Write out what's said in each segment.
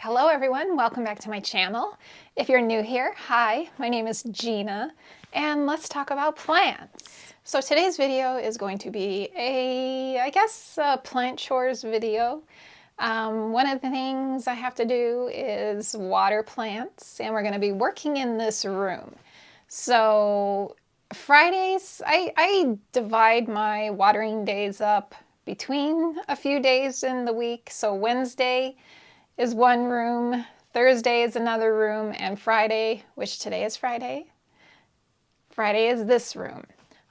Hello everyone, welcome back to my channel. If you're new here, hi, my name is Gina, and let's talk about plants. So today's video is going to be a plant chores video. One of the things I have to do is water plants, and we're going to be working in this room. So Fridays, I divide my watering days up between a few days in the week. So Wednesday is one room, Thursday is another room, and Friday, which today is Friday is this room.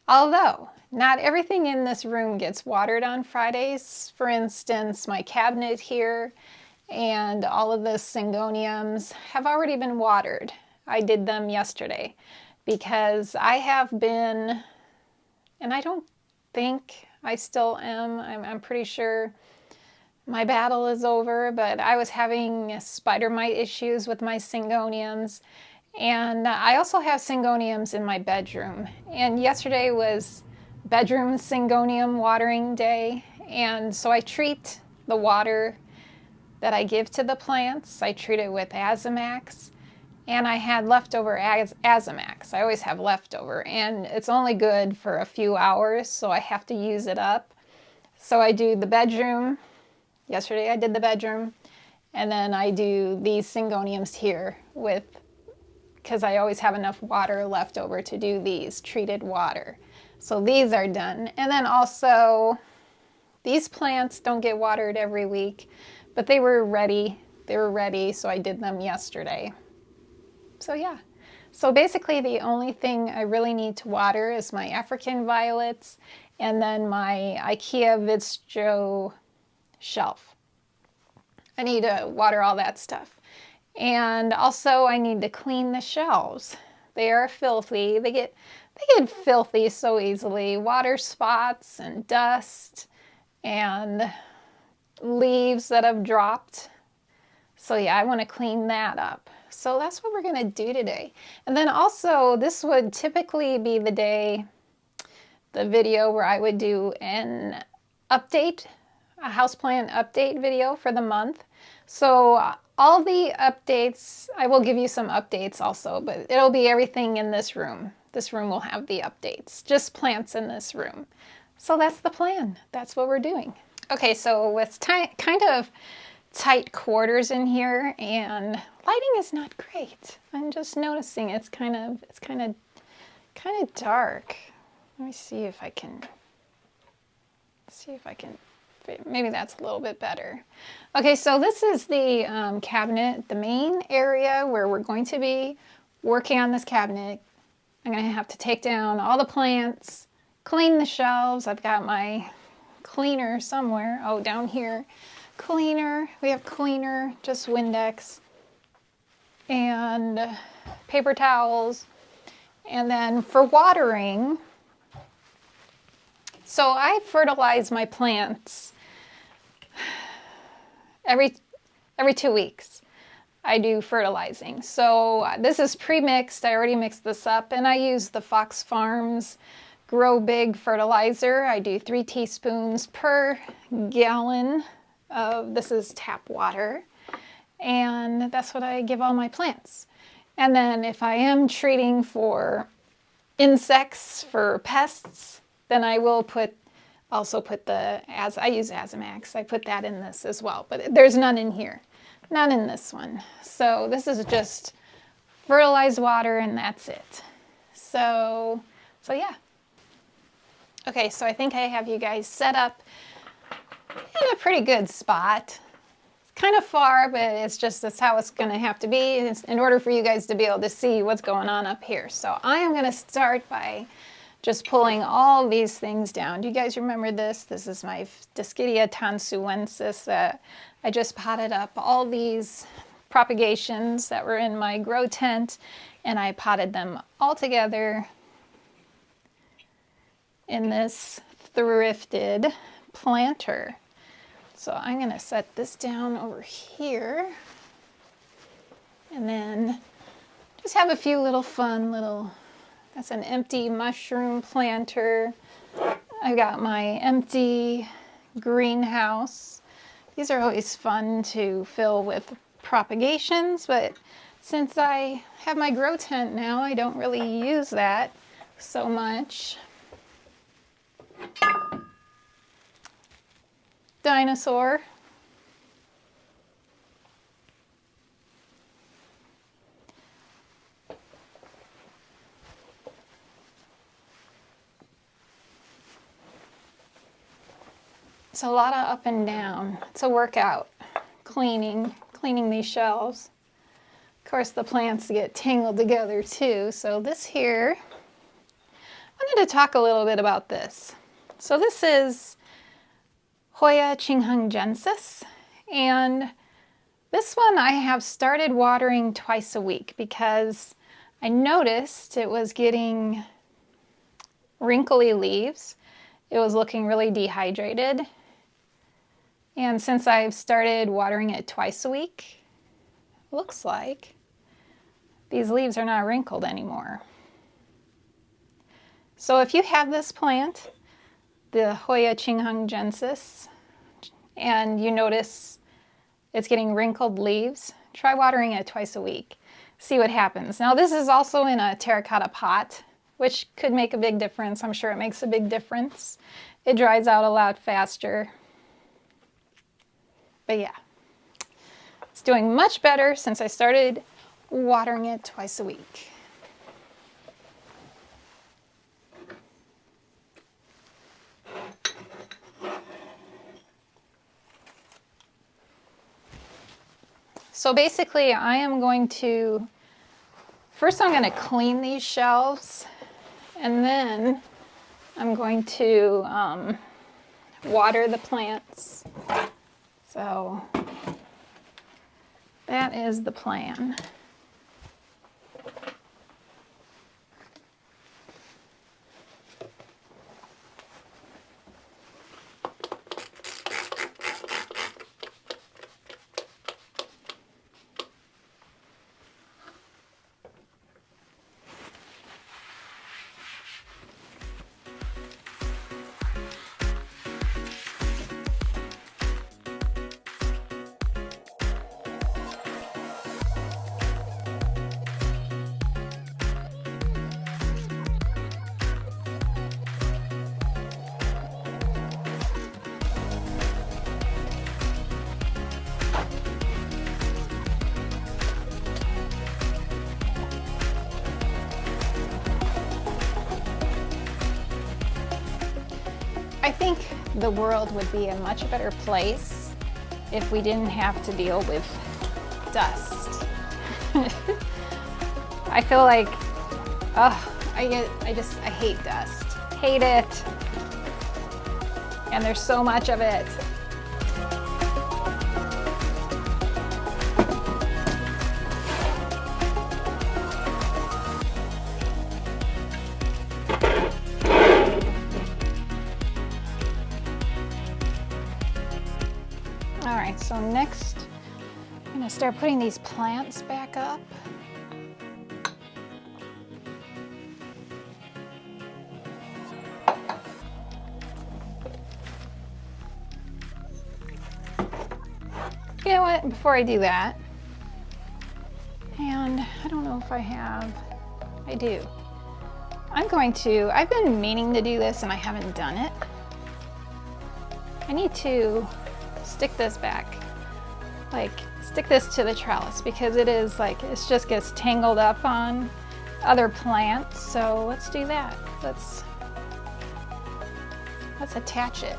Although, not everything in this room gets watered on Fridays. For instance, my cabinet here and all of the Syngoniums have already been watered. I did them yesterday because I have been, and I don't think I still am, I'm pretty sure my battle is over, but I was having spider mite issues with my Syngoniums, and I also have Syngoniums in my bedroom. And yesterday was bedroom Syngonium watering day, and so I treat the water that I give to the plants. I treat it with Azamax, and I had leftover Azamax. I always have leftover, and it's only good for a few hours, so I have to use it up. So I do the bedroom. Yesterday I did the bedroom, and then I do these Syngoniums here because I always have enough water left over to do these treated water. So these are done. And then also, these plants don't get watered every week, but they were ready, so I did them yesterday. So yeah. So basically the only thing I really need to water is my African violets and then my IKEA Vistro shelf. I need to water all that stuff. And also I need to clean the shelves. They are filthy. They get filthy so easily. Water spots and dust and leaves that have dropped. So yeah, I want to clean that up. So that's what we're going to do today. And then also this would typically be the video where I would do an update, a houseplant update video for the month. So all the updates, I will give you some updates also, but it'll be everything in this room. This room will have the updates, just plants in this room. So that's the plan. That's what we're doing. Okay, so it's kind of tight quarters in here, and lighting is not great. I'm just noticing it's kind of dark. Let me see if I can maybe that's a little bit better. Okay, so this is the cabinet, the main area where we're going to be working on this cabinet. I'm going to have to take down all the plants, clean the shelves. I've got my cleaner somewhere. Oh, down here. Cleaner. We have cleaner, just Windex, and paper towels. And then for watering, so I fertilize my plants every 2 weeks. I do fertilizing. So this is pre-mixed. I already mixed this up, and I use the Fox Farms Grow Big fertilizer. I do 3 teaspoons per gallon of, this is tap water, and that's what I give all my plants. And then if I am treating for insects, for pests, then I will also put I use Azamax. I put that in this as well, but there's none in here. None in this one. So this is just fertilized water, and that's it. So yeah. Okay, so I think I have you guys set up in a pretty good spot. It's kind of far, but that's how it's going to have to be in order for you guys to be able to see what's going on up here. So I am going to start by just pulling all these things down. Do you guys remember this? This is my Dischidia tonsuensis that I just potted up. All these propagations that were in my grow tent, and I potted them all together in this thrifted planter. So I'm going to set this down over here, and then just have a few little fun that's an empty mushroom planter. I got my empty greenhouse. These are always fun to fill with propagations, but since I have my grow tent now, I don't really use that so much. Dinosaur. It's a lot of up and down. It's a workout, cleaning these shelves. Of course, the plants get tangled together too. So this here, I wanted to talk a little bit about this. So this is Hoya Syngoniums, and this one I have started watering twice a week because I noticed it was getting wrinkly leaves. It was looking really dehydrated. And since I've started watering it twice a week, looks like these leaves are not wrinkled anymore. So if you have this plant, the Hoya Syngoniums, and you notice it's getting wrinkled leaves, try watering it twice a week. See what happens. Now this is also in a terracotta pot, which could make a big difference. I'm sure it makes a big difference. It dries out a lot faster. But yeah, it's doing much better since I started watering it twice a week. So basically I am going to, first I'm going to clean these shelves, and then I'm going to water the plants. So that is the plan. I think the world would be a much better place if we didn't have to deal with dust. I feel like, I hate dust. Hate it. And there's so much of it. All right, so next I'm gonna start putting these plants back up. You know what, before I do that, and I don't know if I have, I do. I've been meaning to do this and I haven't done it. I need to stick this back, like stick this to the trellis, because it just gets tangled up on other plants. So let's do that. Let's attach it.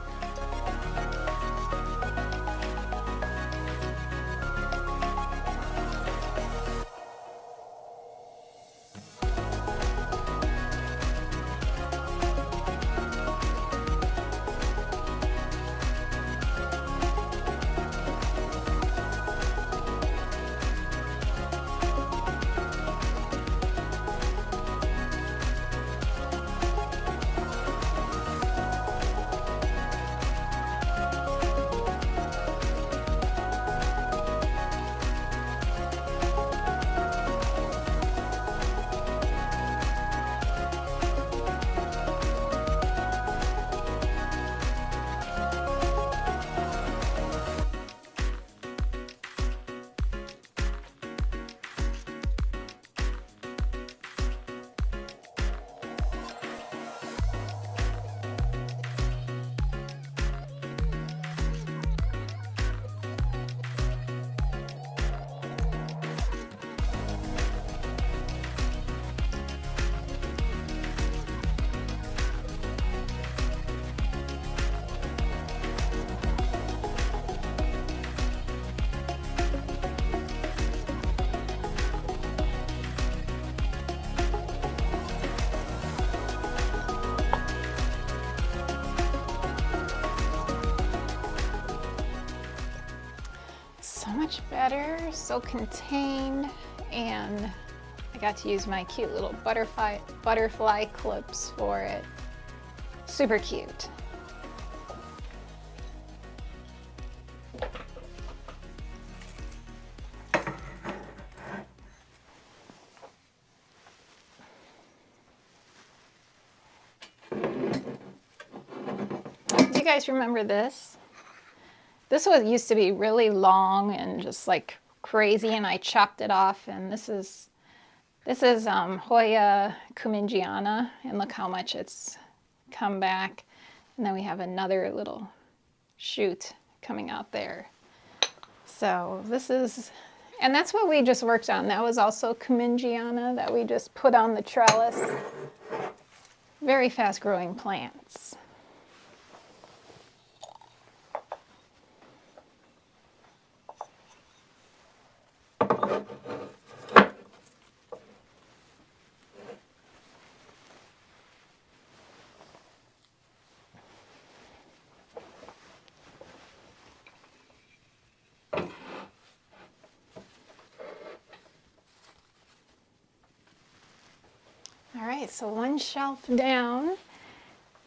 better, so contained, and I got to use my cute little butterfly clips for it. Super cute. Do you guys remember this? This used to be really long and just like crazy, and I chopped it off, and this is Hoya cumingiana, and look how much it's come back. And then we have another little shoot coming out there. So this is, and that's what we just worked on. That was also cumingiana that we just put on the trellis. Very fast growing plants. All right, so one shelf down,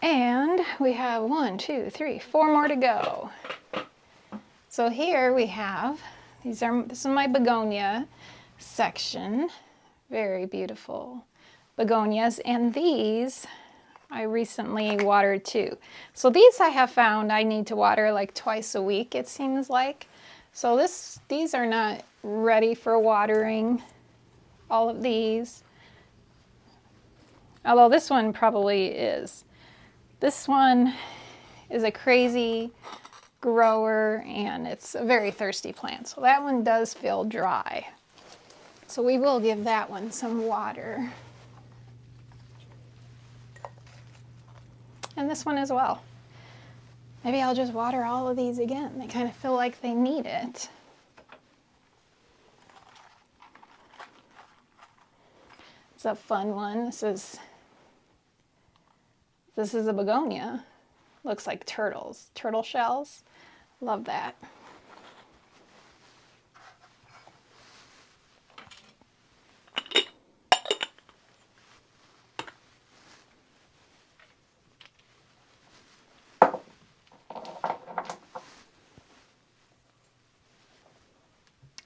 and we have 1, 2, 3, 4 more to go. So here we have, this is my begonia section. Very beautiful begonias, and these I recently watered too. So these I have found I need to water like twice a week, it seems like. So these are not ready for watering, all of these. Although this one probably is. This one is a crazy grower, and it's a very thirsty plant. So that one does feel dry. So we will give that one some water. And this one as well. Maybe I'll just water all of these again. They kind of feel like they need it. It's a fun one. This is a begonia. Looks like turtle shells. Love that.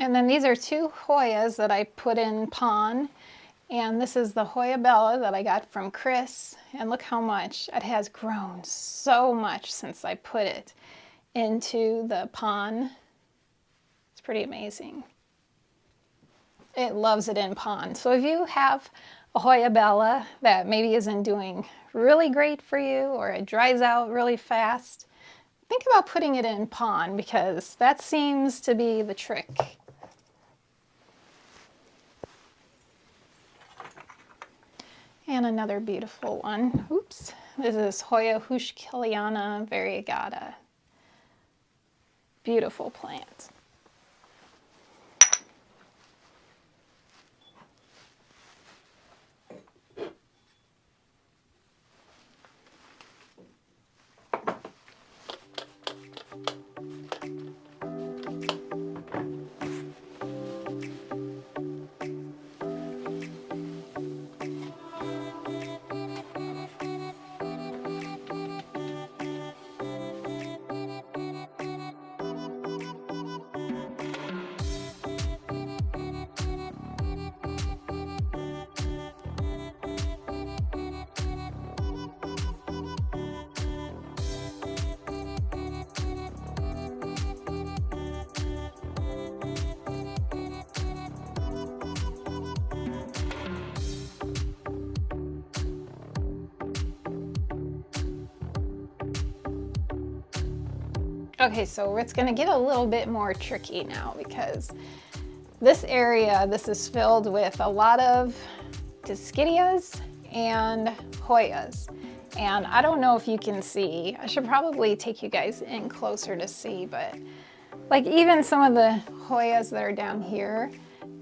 And then these are 2 Hoyas that I put in pon. And this is the Hoya Bella that I got from Chris. And look how much it has grown, so much since I put it into the pon. It's pretty amazing. It loves it in pon. So if you have a Hoya Bella that maybe isn't doing really great for you, or it dries out really fast, think about putting it in pon, because that seems to be the trick. And another beautiful one. Oops. This is Hoya Houseplants variegata. Beautiful plant. Okay, so it's gonna get a little bit more tricky now, because this area, this is filled with a lot of Discidias and Hoyas. And I don't know if you can see, I should probably take you guys in closer to see, but like even some of the Hoyas that are down here,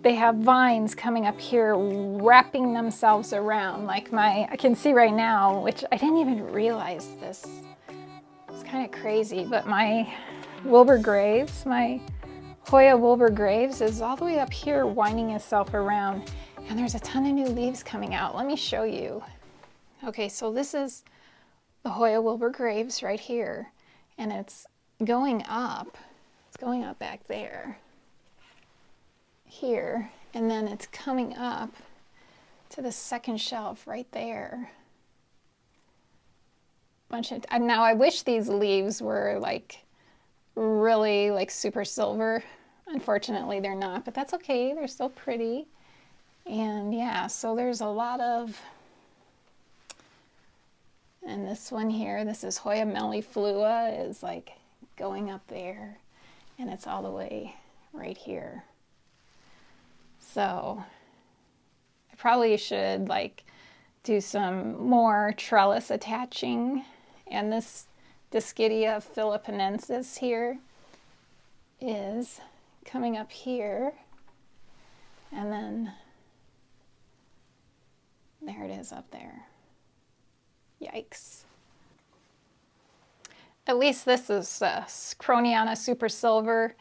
they have vines coming up here wrapping themselves around. Like I can see right now, which I didn't even realize this. It's kind of crazy, but my Wilbur Graves, my Hoya Wilbur Graves is all the way up here winding itself around, and there's a ton of new leaves coming out. Let me show you. Okay, so this is the Hoya Wilbur Graves right here, and it's going up. It's going up back there, here, and then it's coming up to the second shelf right there. Now I wish these leaves were like really like super silver. Unfortunately they're not, but that's okay, they're still pretty. And yeah, so there's a lot of, and this one here, this is Hoya melliflua, is like going up there, and it's all the way right here. So I probably should like do some more trellis attaching. And this Dischidia philippinensis here is coming up here, and then there it is up there. Yikes. At least this is Croniana Super Silver.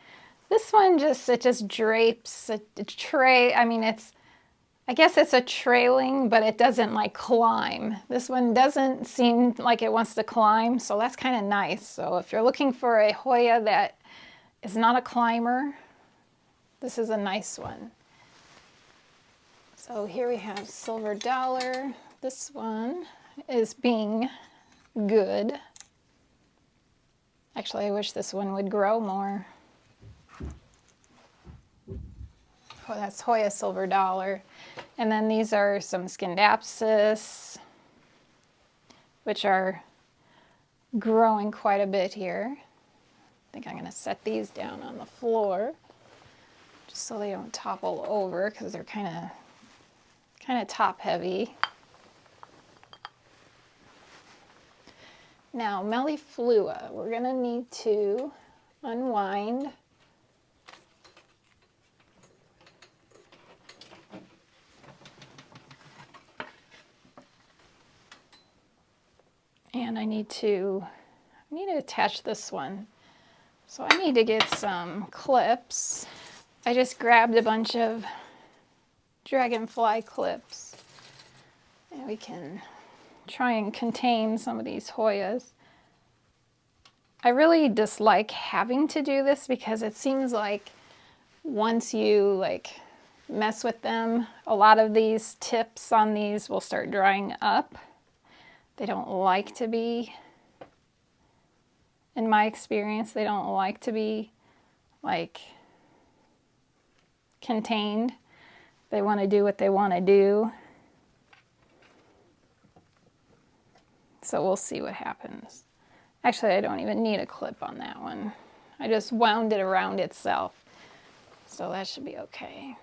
This one it just drapes a tray. I mean, I guess it's a trailing, but it doesn't like climb. This one doesn't seem like it wants to climb, so that's kind of nice. So if you're looking for a Hoya that is not a climber, this is a nice one. So here we have Silver Dollar. This one is being good. Actually, I wish this one would grow more. Oh, that's Hoya Silver Dollar. And then these are some Scindapsus, which are growing quite a bit here. I think I'm going to set these down on the floor just so they don't topple over, because they're kind of top heavy. Now, melliflua, we're going to need to unwind. And I need to attach this one. So I need to get some clips. I just grabbed a bunch of dragonfly clips, and we can try and contain some of these Hoyas. I really dislike having to do this because it seems like once you like mess with them, a lot of these tips on these will start drying up. They don't like to be, in my experience, they don't like to be like contained. They want to do what they want to do. So we'll see what happens. Actually, I don't even need a clip on that one. I just wound it around itself. So that should be okay.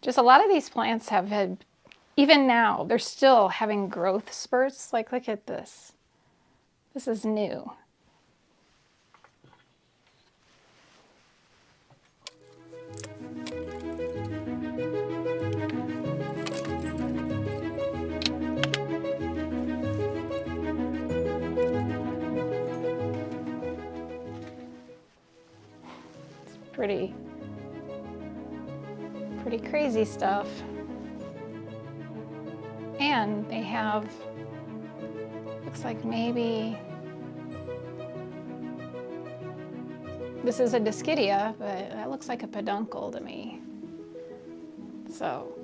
Just a lot of these plants have had, even now, they're still having growth spurts. Like, look at this. This is new. It's pretty crazy stuff. And they have, looks like maybe, this is a Dischidia, but that looks like a peduncle to me. So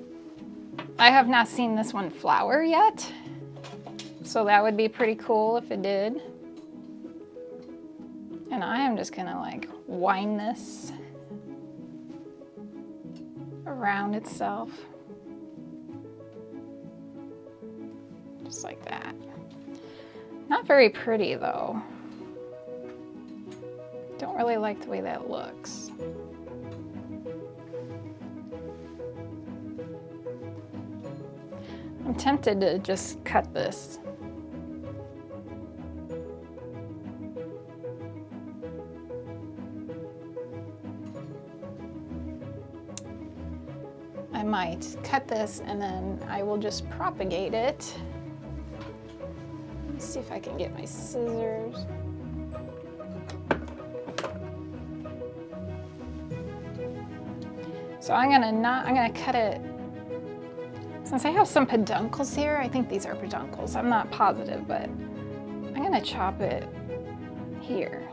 I have not seen this one flower yet, so that would be pretty cool if it did. And I am just gonna like wind this around itself. Just like that. Not very pretty though. Don't really like the way that looks. I'm tempted to just cut this. I might cut this and then I will just propagate it. Let's see if I can get my scissors. So I'm gonna cut it. Since I have some peduncles here, I think these are peduncles. I'm not positive, but I'm gonna chop it here.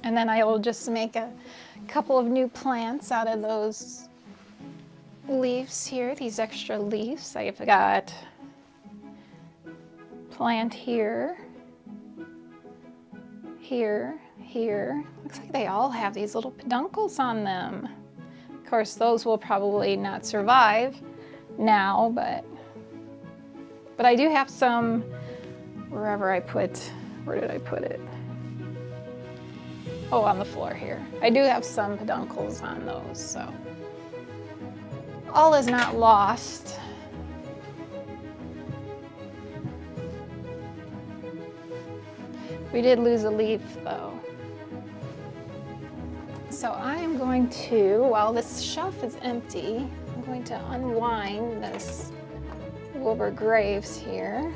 And then I will just make a couple of new plants out of those leaves here, these extra leaves. I've got plant here, here, here. Looks like they all have these little peduncles on them. Of course, those will probably not survive now, but I do have some wherever I put, where did I put it? Oh, on the floor here. I do have some peduncles on those, so all is not lost. We did lose a leaf though. So I am going to, while this shelf is empty, I'm going to unwind this Wilbur Graves here.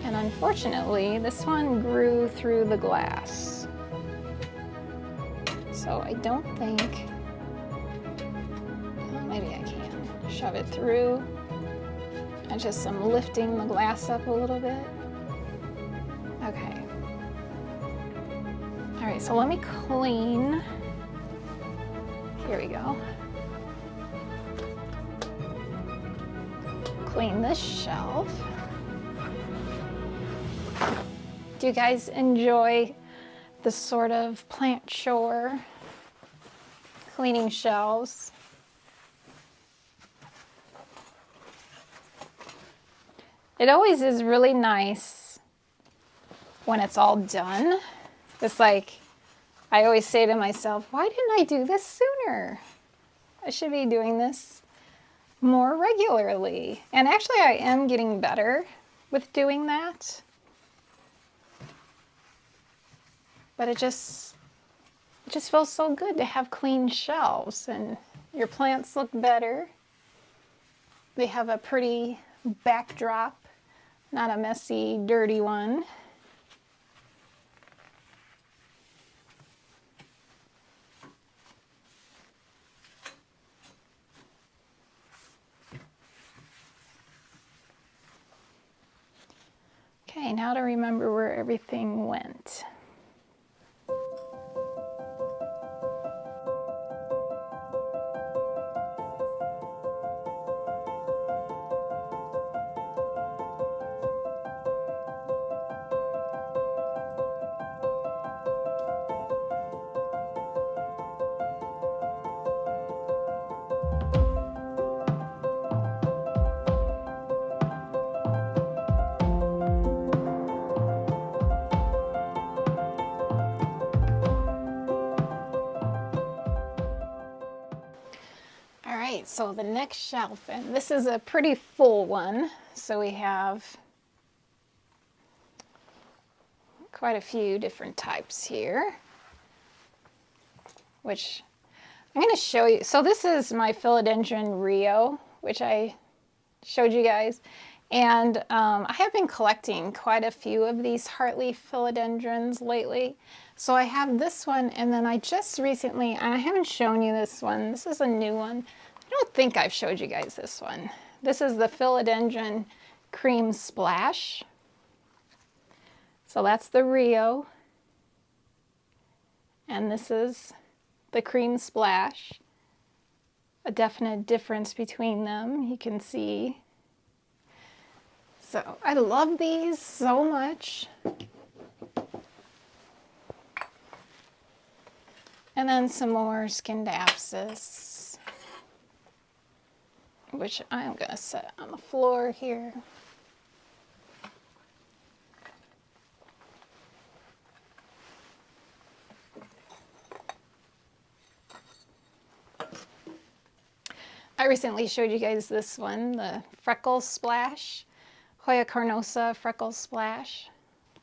And unfortunately, this one grew through the glass. So I don't think, well, maybe I can shove it through. And just some lifting the glass up a little bit. Okay. All right, so let me clean. Here we go. Clean this shelf. Do you guys enjoy this sort of plant chore, cleaning shelves? It always is really nice when it's all done. It's like, I always say to myself, why didn't I do this sooner? I should be doing this more regularly. And actually I am getting better with doing that. But it just feels so good to have clean shelves and your plants look better. They have a pretty backdrop, not a messy, dirty one. Okay, now to remember where everything went. So the next shelf, and this is a pretty full one, so we have quite a few different types here, which I'm going to show you. So this is my Philodendron Rio, which I showed you guys, and I have been collecting quite a few of these heartleaf philodendrons lately. So I have this one, and then I just recently, and I haven't shown you this one, this is a new one. I don't think I've showed you guys this one. This is the Philodendron Cream Splash. So that's the Rio. And this is the Cream Splash. A definite difference between them, you can see. So I love these so much. And then some more Scindapsus, which I'm going to set on the floor here. I recently showed you guys this one, the Freckle Splash, Hoya carnosa Freckle Splash.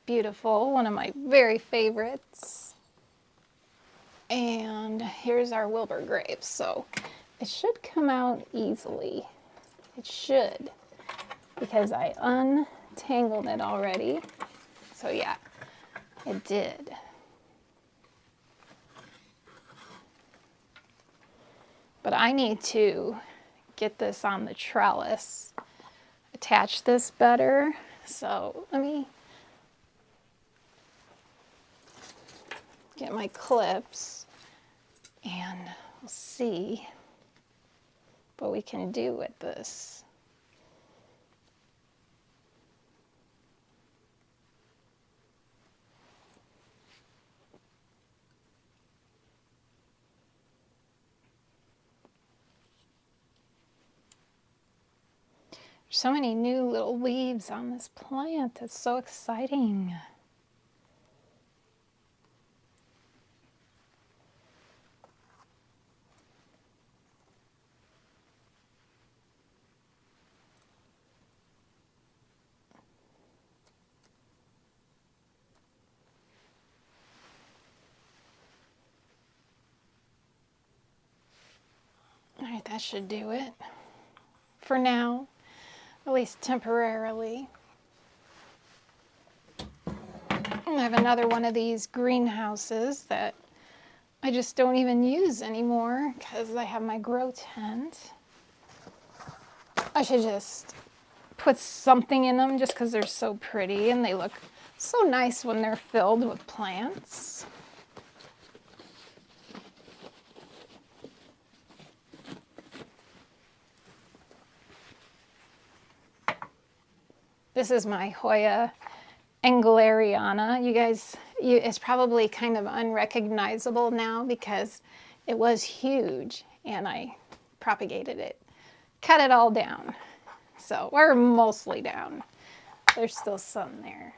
Beautiful, one of my very favorites. And here's our Wilbur grapes, so it should come out easily. It should, because I untangled it already. So yeah, it did. But I need to get this on the trellis, attach this better. So let me get my clips and we'll see what we can do with this. There's so many new little leaves on this plant. It's so exciting. All right, that should do it for now, at least temporarily. I have another one of these greenhouses that I just don't even use anymore because I have my grow tent. I should just put something in them just because they're so pretty and they look so nice when they're filled with plants. This is my Hoya Engleriana. You guys, it's probably kind of unrecognizable now because it was huge and I propagated it, cut it all down. So we're mostly down. There's still some there.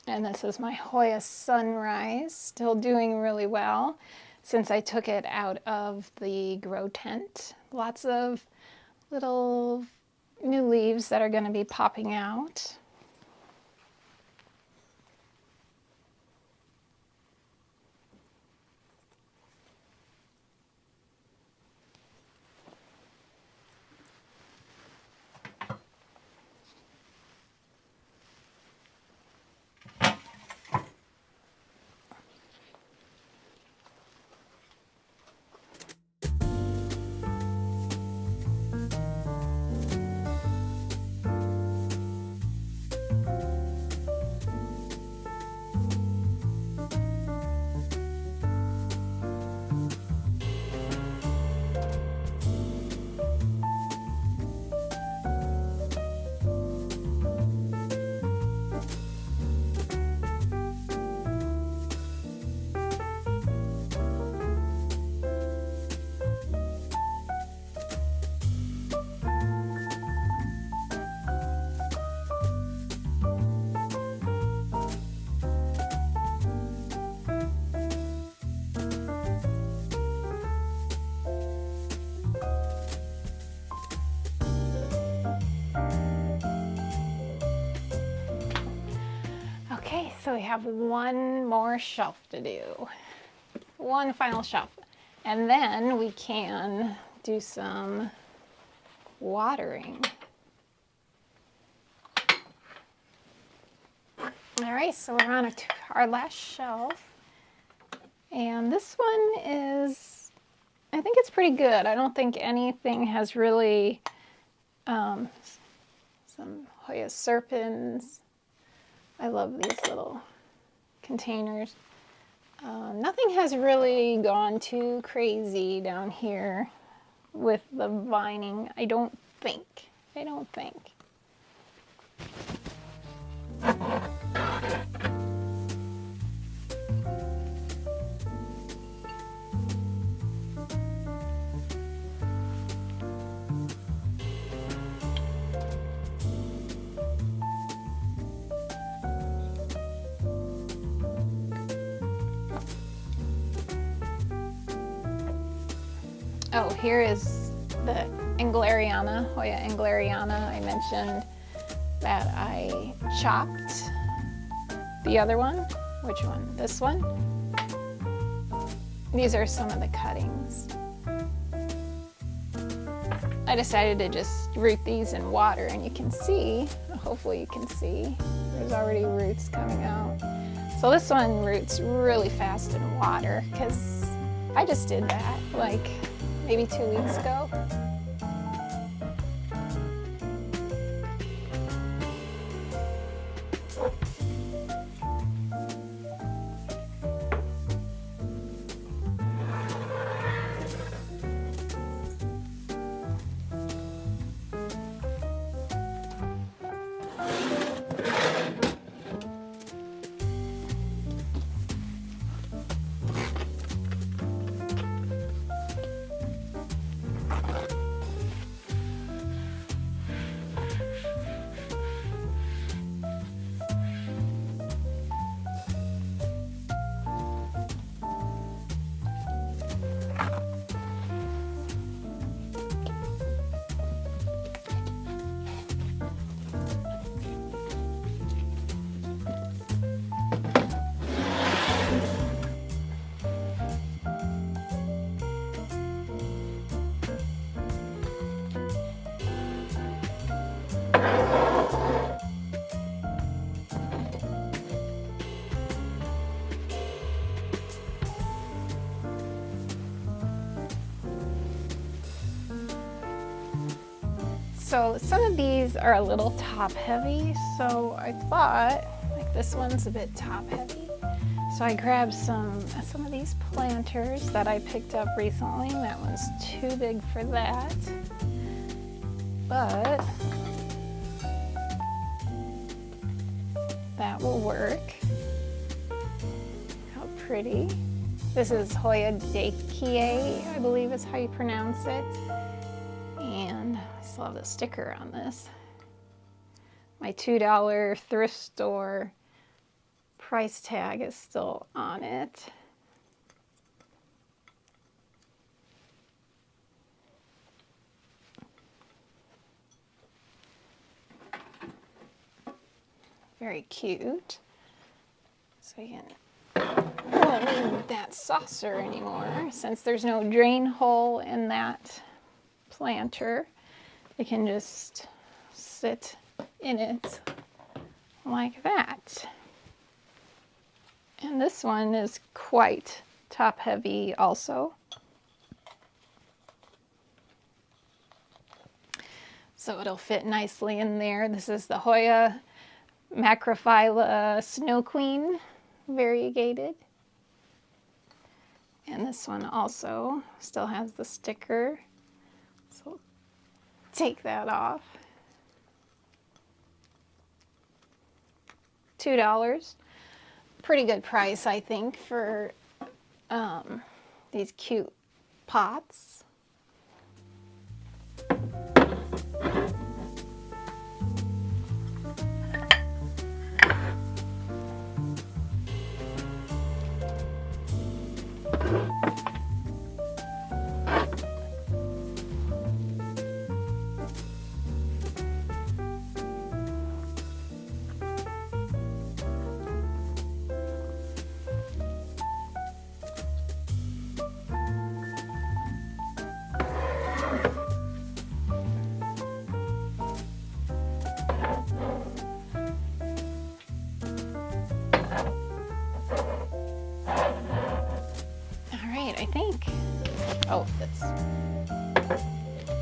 And this is my Hoya Sunrise, still doing really well since I took it out of the grow tent. Lots of little new leaves that are going to be popping out. Okay, so we have one more shelf to do. One final shelf. And then we can do some watering. All right, so we're on our last shelf. And this one is, I think it's pretty good. I don't think anything has really, some Hoya serpens. I love these little containers. Nothing has really gone too crazy down here with the vining, I don't think. Oh, here is the Angleriana, Hoya Angleriana. I mentioned that I chopped the other one. Which one? This one? These are some of the cuttings. I decided to just root these in water, and you can see, hopefully you can see, there's already roots coming out. So this one roots really fast in water because I just did that like maybe 2 weeks ago. So some of these are a little top heavy, so I thought, like this one's a bit top heavy. So I grabbed some of these planters that I picked up recently. That one's too big for that, but that will work. How pretty. This is Hoya Dekie, I believe is how you pronounce it. And I still have the sticker on this. My $2 thrift store price tag is still on it. Very cute. So you won't need that saucer anymore since there's no drain hole in that planter. It can just sit in it like that. And this one is quite top heavy also. So it'll fit nicely in there. This is the Hoya Macrophylla Snow Queen variegated. And this one also still has the sticker. So take that off. $2. Pretty good price, I think, for these cute pots.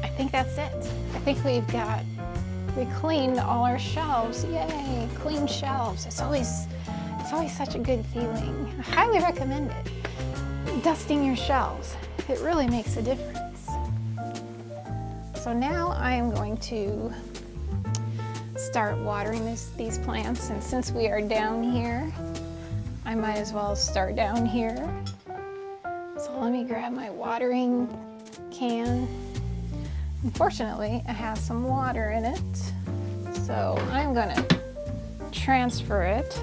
I think that's it. I think we cleaned all our shelves. Yay, clean shelves. It's always such a good feeling. I highly recommend it. Dusting your shelves. It really makes a difference. So now I am going to start watering these plants, and since we are down here, I might as well start down here. So let me grab my watering can. Unfortunately, it has some water in it, so I'm gonna transfer it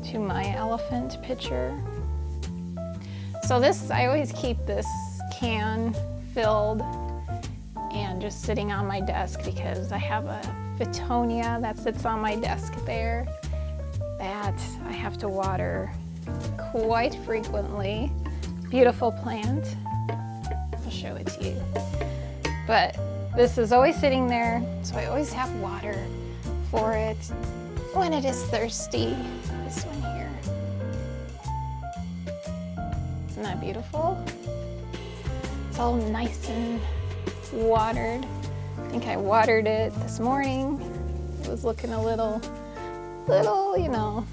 to my elephant pitcher. So this, I always keep this can filled and just sitting on my desk because I have a Fittonia that sits on my desk there that I have to water quite frequently. Beautiful plant. I'll show it to you. But this is always sitting there, so I always have water for it when it is thirsty. This one here. Isn't that beautiful? It's all nice and watered. I think I watered it this morning. It was looking a little, you know,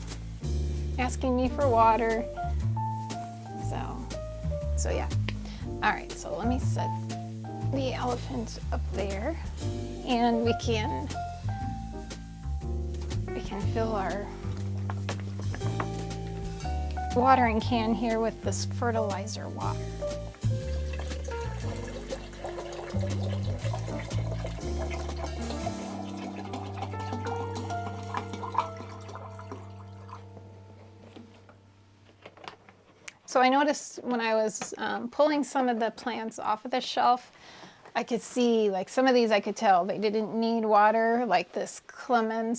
asking me for water. So yeah. All right, so let me set the elephant up there, and we can fill our watering can here with this fertilizer water. So I noticed when I was pulling some of the plants off of the shelf, I could see, like, some of these I could tell they didn't need water, like this Hoya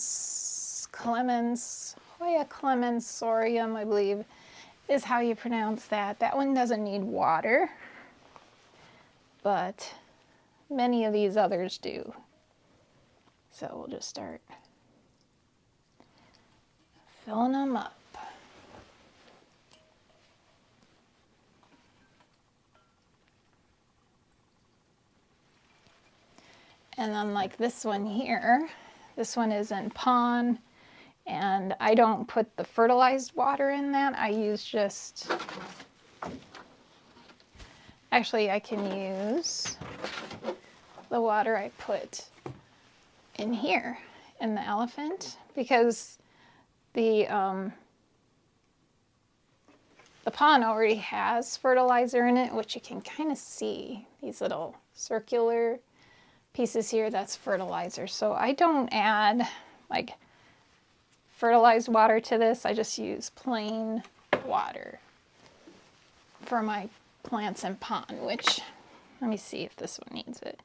Clemensorium, I believe is how you pronounce that. That one doesn't need water, but many of these others do. So we'll just start filling them up. And then like this one here, this one is in pond, and I don't put the fertilized water in that. I use just, actually I can use the water I put in here in the elephant, because the pond already has fertilizer in it, which you can kind of see, these little circular pieces here, that's fertilizer. So I don't add like fertilized water to this. I just use plain water for my plants in pond, which, let me see if this one needs it.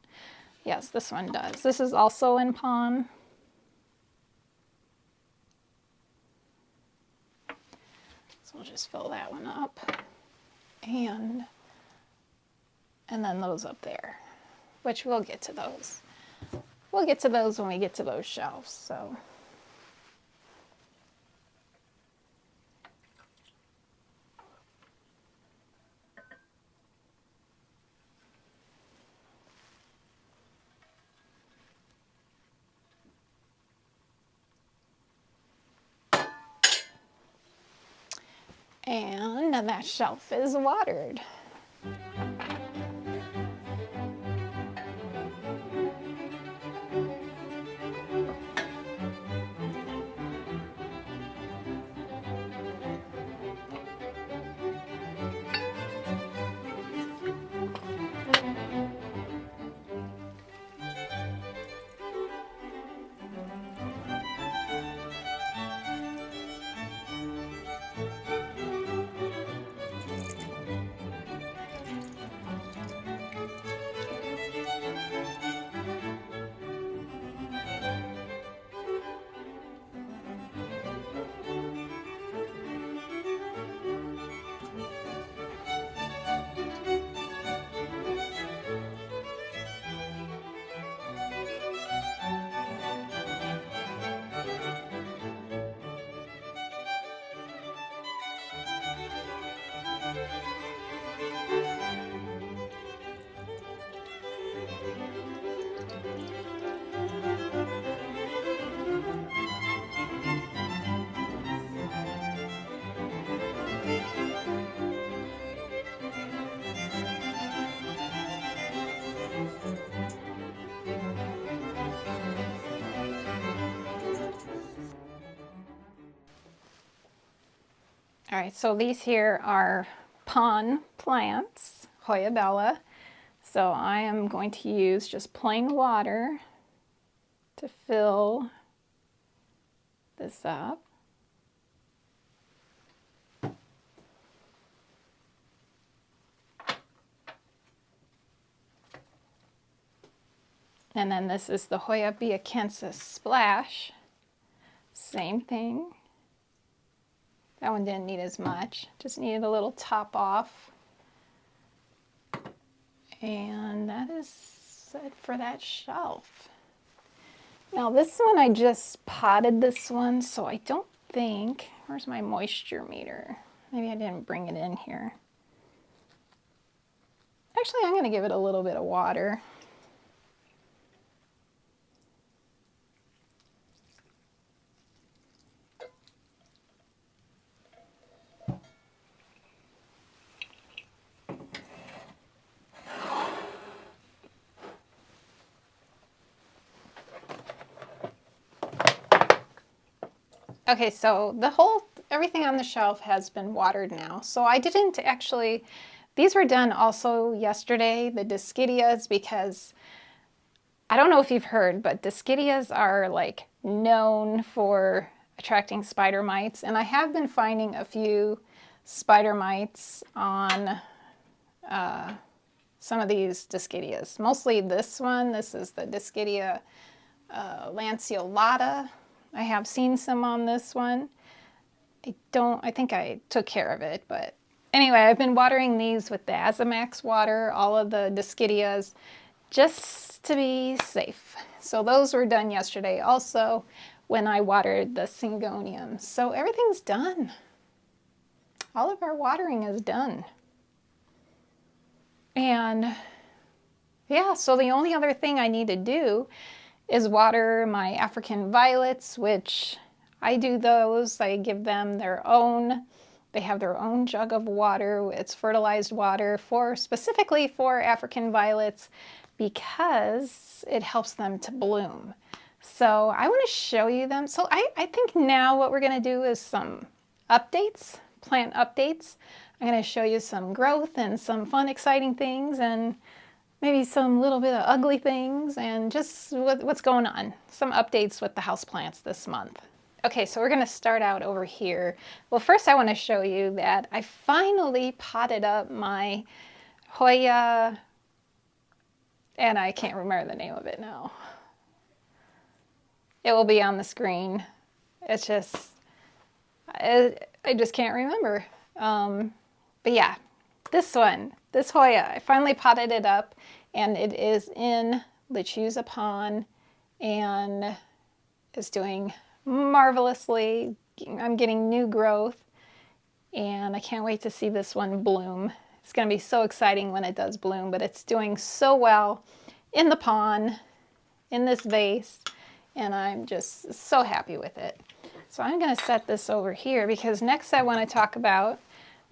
Yes, this one does. This is also in pond. So we'll just fill that one up, and then those up there, which we'll get to those. We'll get to those when we get to those shelves, so. And that shelf is watered. All right, so these here are pond plants, Hoya bella. So I am going to use just plain water to fill this up. And then this is the Hoya Biacensis Splash. Same thing. That one didn't need as much, just needed a little top off. And that is it for that shelf. Now this one, I just potted this one, so I don't think, where's my moisture meter? Maybe I didn't bring it in here. Actually, I'm gonna give it a little bit of water. Okay, so everything on the shelf has been watered now. So I didn't actually, these were done also yesterday, the Discidias, because I don't know if you've heard, but Discidias are like known for attracting spider mites. And I have been finding a few spider mites on some of these Discidias. Mostly this one, this is the Discidia lanceolata. I have seen some on this one. I think I took care of it, but anyway, I've been watering these with the Azamax water, all of the Discidias, just to be safe. So those were done yesterday also when I watered the Syngoniums. So everything's done. All of our watering is done. And yeah, so the only other thing I need to do is water my African violets, which I do those. I give them their own, they have their own jug of water. It's fertilized water specifically for African violets because it helps them to bloom. So I want to show you them. So I think now what we're going to do is some updates, plant updates. I'm going to show you some growth and some fun, exciting things, and maybe some little bit of ugly things, and just what's going on. Some updates with the houseplants this month. Okay, so we're gonna start out over here. Well, first I wanna show you that I finally potted up my Hoya, and I can't remember the name of it now. It will be on the screen. It's just, I just can't remember. But yeah, this one, this Hoya, I finally potted it up, and it is in Lechuza Pond and is doing marvelously. I'm getting new growth, and I can't wait to see this one bloom. It's going to be so exciting when it does bloom, but it's doing so well in the pond, in this vase, and I'm just so happy with it. So I'm going to set this over here because next I want to talk about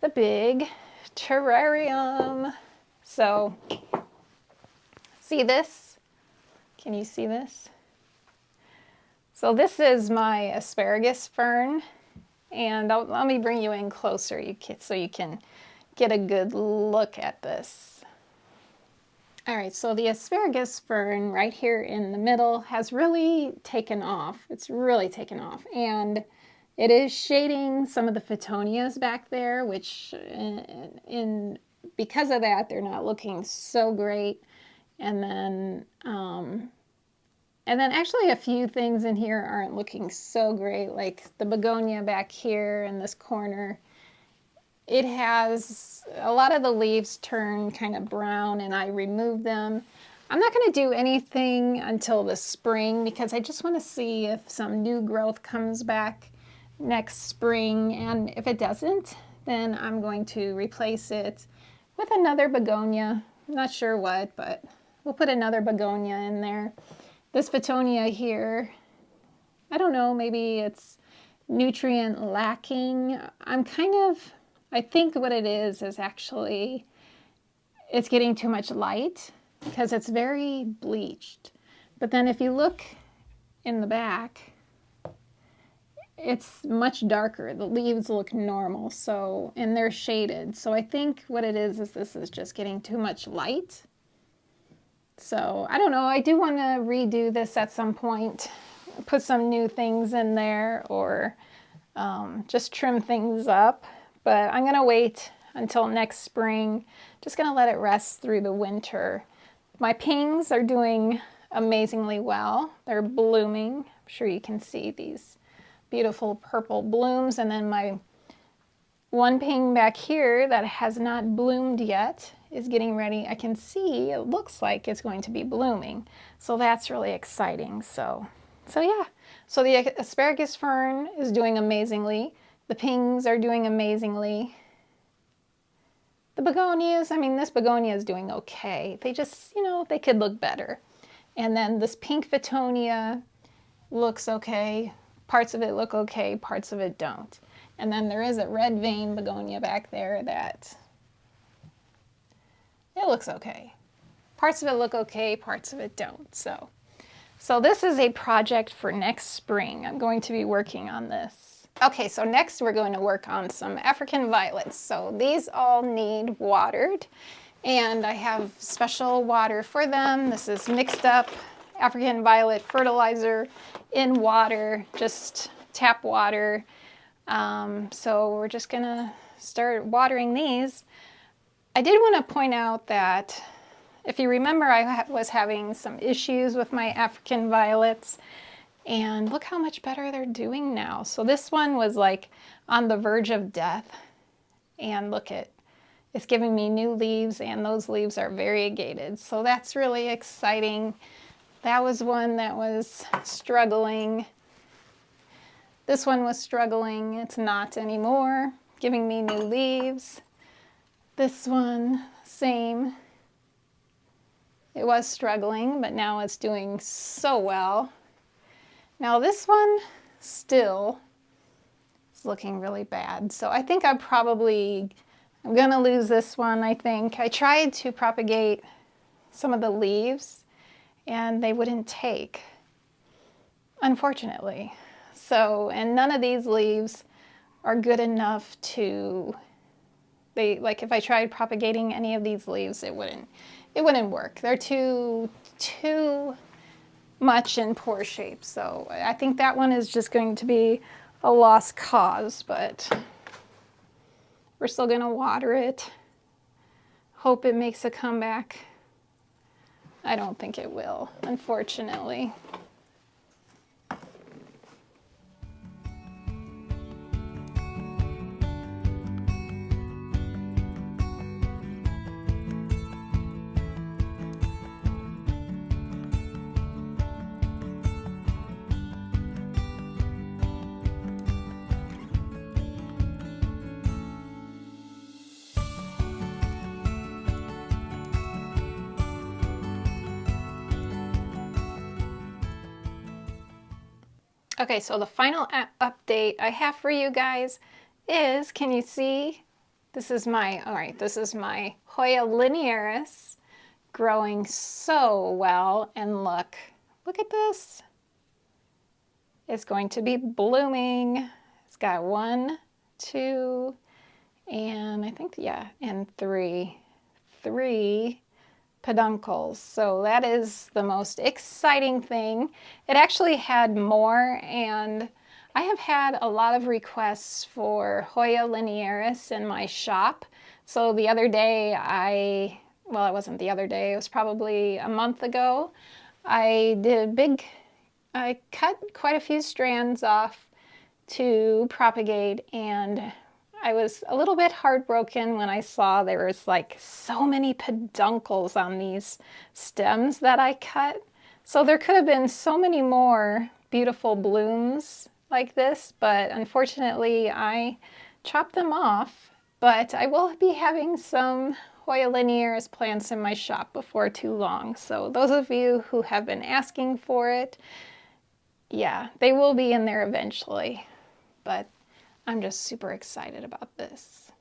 the big terrarium. So see this? Can you see this? So this is my asparagus fern, and let me bring you in closer so you can get a good look at this. All right, so the asparagus fern right here in the middle has really taken off. It's really taken off, and it is shading some of the Phoetonias back there, which because of that, they're not looking so great. And then actually a few things in here aren't looking so great, like the begonia back here in this corner. It has a lot of the leaves turn kind of brown, and I removed them. I'm not going to do anything until the spring because I just want to see if some new growth comes back next spring, and if it doesn't, then I'm going to replace it with another begonia. I'm not sure what, but we'll put another begonia in there. This Phoetonia here, I don't know, maybe it's nutrient lacking. I think what it is actually it's getting too much light because it's very bleached. But then if you look in the back, it's much darker. The leaves look normal, and they're shaded. So I think what it is this is just getting too much light. So I don't know, I do want to redo this at some point, put some new things in there, or just trim things up. But I'm going to wait until next spring. Just going to let it rest through the winter. My pings are doing amazingly well. They're blooming. I'm sure you can see these beautiful purple blooms. And then my one ping back here that has not bloomed yet is getting ready. I can see it looks like it's going to be blooming. So that's really exciting. So yeah. So the asparagus fern is doing amazingly. The pings are doing amazingly. The begonias, I mean, this begonia is doing okay. They just, you know, they could look better. And then this pink Fittonia looks okay. Parts of it look okay, parts of it don't. And then there is a red vein begonia back there that it looks okay. Parts of it look okay, parts of it don't. So this is a project for next spring. I'm going to be working on this. Okay, so next we're going to work on some African violets. So these all need watered, and I have special water for them. This is mixed up African violet fertilizer in water, just tap water. So we're just gonna start watering these. I did want to point out that if you remember, I was having some issues with my African violets, and look how much better they're doing now. So this one was like on the verge of death, and look it's giving me new leaves, and those leaves are variegated. So that's really exciting. That was one that was struggling. This one was struggling. It's not anymore, giving me new leaves. This one, same. It was struggling, but now it's doing so well. Now this one still is looking really bad. So I think I'm gonna lose this one, I think. I tried to propagate some of the leaves and they wouldn't take, unfortunately. So, and none of these leaves are good enough to, like if I tried propagating any of these leaves, it wouldn't work. They're too much in poor shape. So I think that one is just going to be a lost cause, but we're still gonna water it. Hope it makes a comeback. I don't think it will, unfortunately. Okay, so the final update I have for you guys is, can you see? This is my Hoya linearis growing so well, and look at this. It's going to be blooming. It's got 1, 2, and I think, yeah, and three peduncles. So that is the most exciting thing. It actually had more, and I have had a lot of requests for Hoya linearis in my shop. So the other day well, it wasn't the other day, it was probably a month ago, I cut quite a few strands off to propagate, and I was a little bit heartbroken when I saw there was like so many peduncles on these stems that I cut. So there could have been so many more beautiful blooms like this, but unfortunately I chopped them off. But I will be having some Hoya linearis plants in my shop before too long. So those of you who have been asking for it, yeah, they will be in there eventually. But I'm just super excited about this.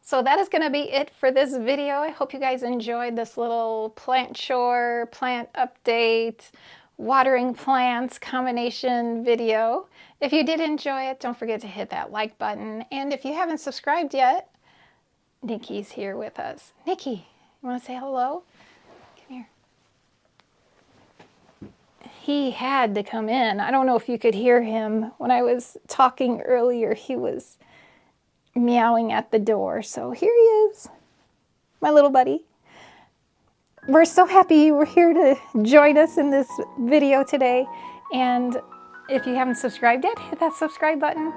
So that is going to be it for this video. I hope you guys enjoyed this little plant update, watering plants combination video. If you did enjoy it, don't forget to hit that like button. And if you haven't subscribed yet, Nikki's here with us. Nikki, you want to say hello? Come here. He had to come in. I don't know if you could hear him. When I was talking earlier, he was meowing at the door. So here he is. my little buddy. We're so happy you were here to join us in this video today. And if you haven't subscribed yet, hit that subscribe button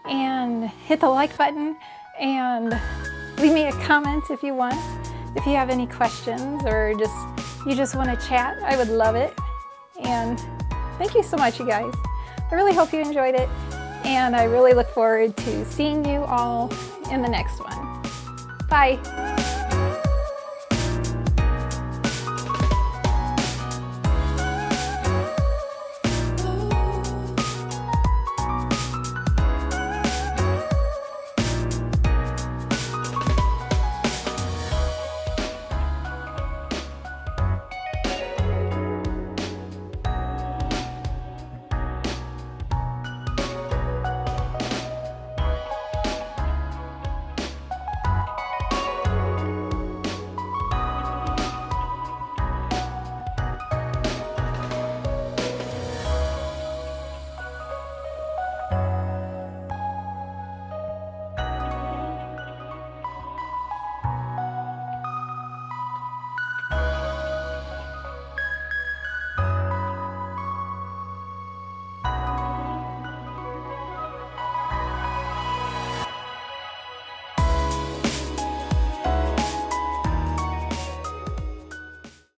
and hit the like button and leave me a comment if you want. If you have any questions or you just want to chat, I would love it. And thank you so much, you guys. I really hope you enjoyed it, and I really look forward to seeing you all in the next one. Bye.